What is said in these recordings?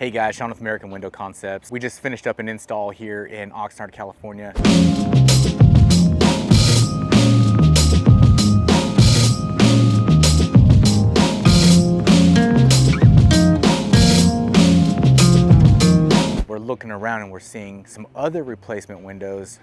Hey guys, Sean with American Window Concepts. We just finished up an install here in Oxnard, California. We're looking around and we're seeing some other replacement windows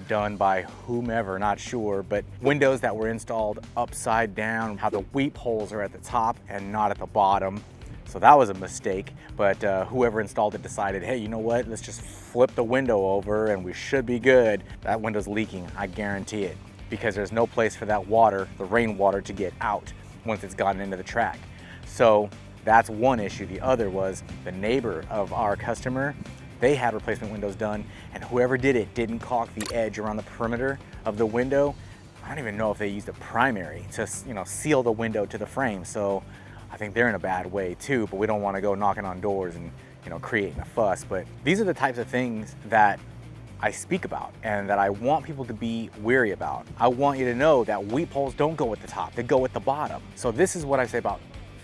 done by whomever, not sure, but windows that were installed upside down, how the weep holes are at the top and not at the bottom. So that was a mistake, but whoever installed it decided, hey, you know what? Let's just flip the window over and we should be good. That window's leaking, I guarantee it, because there's no place for that water, the rainwater, to get out once it's gotten into the track. So that's one issue. The other was the neighbor of our customer. They had replacement windows done, and whoever did it didn't caulk the edge around the perimeter of the window. I don't even know if they used a primary to, seal the window to the frame. So I think they're in a bad way too, but we don't want to go knocking on doors and creating a fuss. But these are the types of things that I speak about and that I want people to be wary about. I want you to know that weep holes don't go at the top, they go at the bottom. So this is what I say about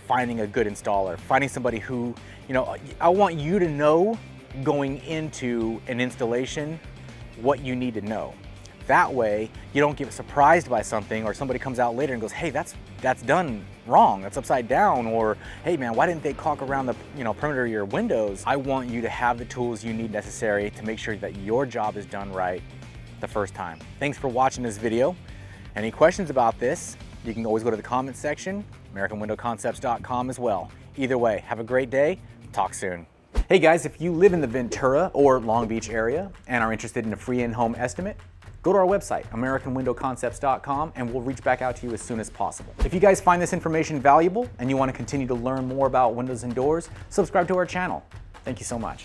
finding a good installer, finding somebody who, I want you to know going into an installation what you need to know. That way you don't get surprised by something, or somebody comes out later and goes, hey, that's done wrong, that's upside down, or hey man, why didn't they caulk around the perimeter of your windows? I want you to have the tools you need necessary to make sure that your job is done right the first time. Thanks for watching this video. Any questions about this, you can always go to the comments section, AmericanWindowConcepts.com as well. Either way, have a great day. Talk soon. Hey guys, if you live in the Ventura or Long Beach area and are interested in a free in-home estimate, go to our website, AmericanWindowConcepts.com, and we'll reach back out to you as soon as possible. If you guys find this information valuable and you want to continue to learn more about windows and doors, subscribe to our channel. Thank you so much.